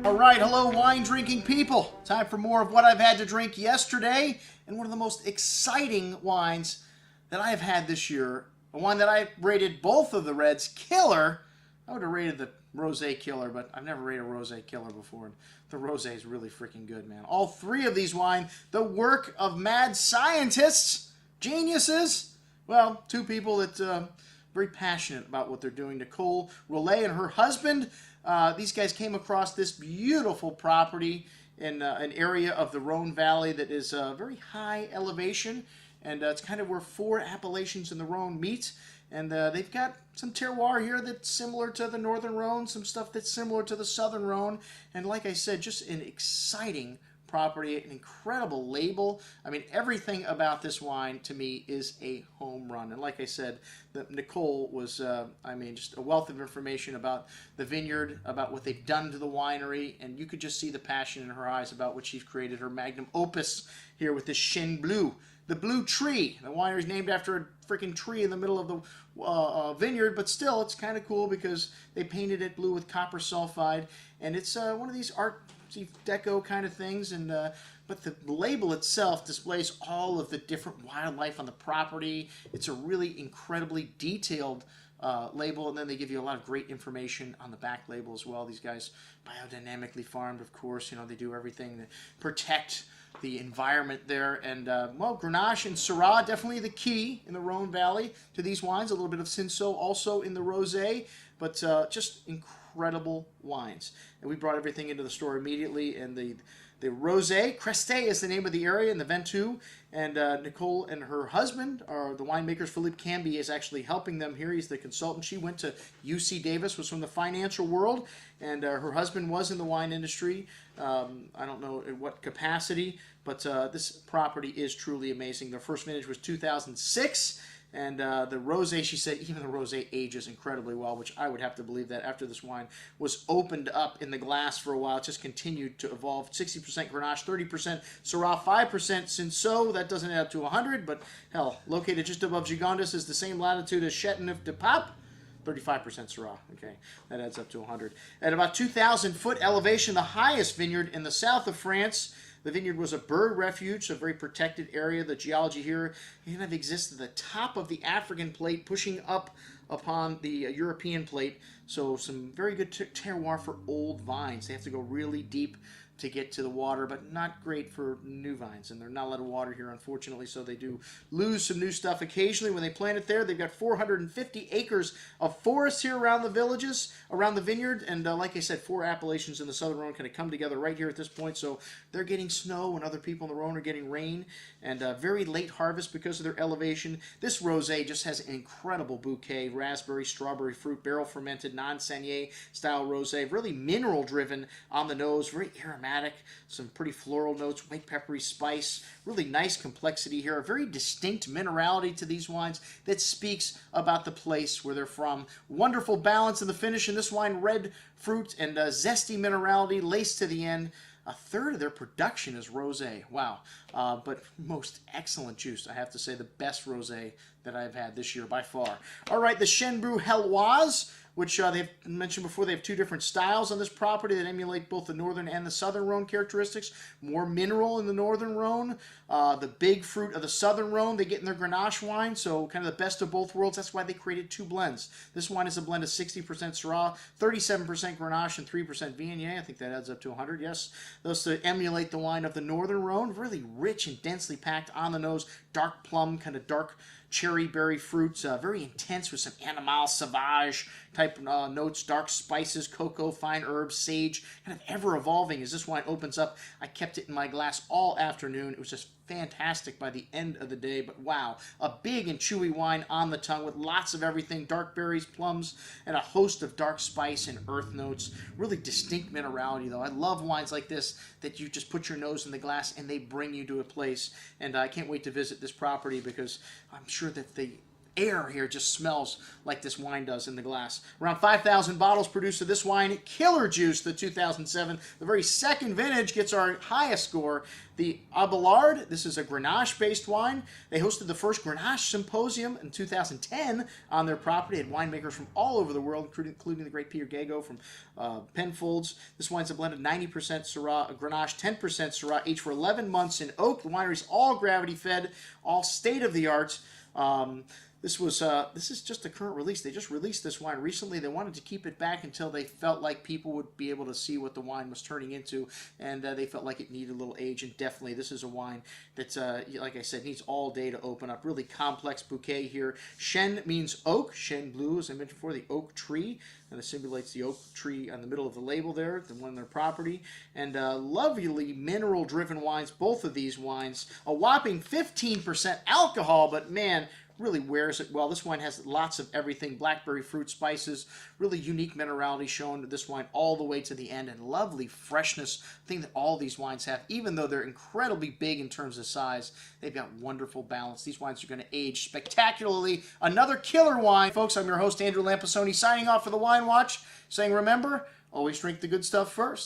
All right, hello wine drinking people. Time for more of what I've had to drink yesterday, and one of the most exciting wines that I have had this year. A wine that I rated both of the reds killer. I would have rated the rosé killer, but I've never rated a rosé killer before. And the rosé is really freaking good, man. All three of these wines, the work of mad scientists, geniuses. Well, two people that very passionate about what they're doing. Nicole Rolet and her husband. These guys came across this beautiful property in an area of the Rhone Valley that is very high elevation, and it's kind of where four appellations in the Rhone meet. And they've got some terroir here that's similar to the Northern Rhone, some stuff that's similar to the Southern Rhone, and like I said, just an exciting property, an incredible label. I mean, everything about this wine to me is a home run. And like I said, Nicole was, I mean, just a wealth of information about the vineyard, about what they've done to the winery, and you could just see the passion in her eyes about what she's created, her magnum opus here with this Chene Bleu. The blue tree. The winery is named after a freaking tree in the middle of the vineyard, but still, it's kind of cool because they painted it blue with copper sulfide, and it's one of these art deco kind of things. And but the label itself displays all of the different wildlife on the property. It's a really incredibly detailed label, and then they give you a lot of great information on the back label as well. These guys biodynamically farmed, of course. You know, they do everything to protect the environment there. And well, Grenache and Syrah definitely the key in the Rhone Valley to these wines. A little bit of Cinsault also in the rosé, but just incredible wines. And we brought everything into the store immediately. And the rosé, Creste is the name of the area in the Ventoux. And Nicole and her husband are the winemakers. Philippe Camby is actually helping them here. He's the consultant. She went to UC Davis, was from the financial world, and her husband was in the wine industry. I don't know in what capacity, but this property is truly amazing. Their first vintage was 2006. And the rosé, she said, even the rosé ages incredibly well, which I would have to believe that after this wine was opened up in the glass for a while, it just continued to evolve. 60% Grenache, 30% Syrah, 5% Cinsault. That doesn't add up to 100, but hell, located just above Gigondas is the same latitude as Châteauneuf-du-Pape. 35% Syrah. Okay, that adds up to 100. At about 2,000 foot elevation, the highest vineyard in the south of France. The vineyard was a bird refuge, a very protected area. The geology here kind of exists at the top of the African plate, pushing up upon the European plate. So some very good terroir for old vines. They have to go really deep to get to the water, but not great for new vines. And they're not a lot of water here, unfortunately, so they do lose some new stuff occasionally when they plant it there. They've got 450 acres of forest here around the villages, around the vineyard, and like I said, four appellations in the Southern Rhone kind of come together right here at this point, so they're getting snow and other people in the Rhone are getting rain, and very late harvest because of their elevation. This rosé just has an incredible bouquet, raspberry, strawberry fruit, barrel fermented, non-Saignée style rosé, really mineral driven on the nose, very aromatic, some pretty floral notes, white peppery spice, really nice complexity here, a very distinct minerality to these wines that speaks about the place where they're from. Wonderful balance in the finish in this wine, red fruit and zesty minerality laced to the end. A third of their production is rosé. Wow. But most excellent juice. I have to say the best rosé that I've had this year by far. All right, the Chene Bleu Helloise, which they've mentioned before. They have two different styles on this property that emulate both the northern and the southern Rhone characteristics. More mineral in the northern Rhone. The big fruit of the southern Rhone they get in their Grenache wine, so kind of the best of both worlds. That's why they created two blends. This wine is a blend of 60% Syrah, 37% Grenache, and 3% Viognier. I think that adds up to 100, yes. Those to emulate the wine of the northern Rhone. Really rich and densely packed on the nose. Dark plum, kind of dark cherry berry fruits, very intense with some animal sauvage type notes, dark spices, cocoa, fine herbs, sage, kind of ever evolving as this wine opens up. I kept it in my glass all afternoon. It was just fantastic by the end of the day, but wow, a big and chewy wine on the tongue with lots of everything, dark berries, plums, and a host of dark spice and earth notes. Really distinct minerality, though. I love wines like this that you just put your nose in the glass and they bring you to a place, and I can't wait to visit this property because I'm sure that they air here just smells like this wine does in the glass. Around 5,000 bottles produced of this wine. Killer Juice, the 2007. The very second vintage gets our highest score. The Abelard, this is a Grenache-based wine. They hosted the first Grenache Symposium in 2010 on their property. Had winemakers from all over the world, including the great Peter Gago from Penfolds. This wine's a blend of 90% Syrah, Grenache, 10% Syrah, aged for 11 months in oak. The winery's all gravity-fed, all state-of-the-art. This is just a current release. They just released this wine recently. They wanted to keep it back until they felt like people would be able to see what the wine was turning into, and they felt like it needed a little age. And definitely, this is a wine that, like I said, needs all day to open up. Really complex bouquet here. Chene means oak. Chene Bleu, as I mentioned before, the oak tree, and it simulates the oak tree on the middle of the label there, the one on their property. And lovely mineral-driven wines. Both of these wines, a whopping 15% alcohol, but man, really wears it well. This wine has lots of everything, blackberry fruit, spices, really unique minerality shown to this wine all the way to the end, and lovely freshness, thing that all these wines have. Even though they're incredibly big in terms of size, they've got wonderful balance. These wines are going to age spectacularly. Another killer wine. Folks, I'm your host, Andrew Lampasoni, signing off for the Wine Watch, saying remember, always drink the good stuff first.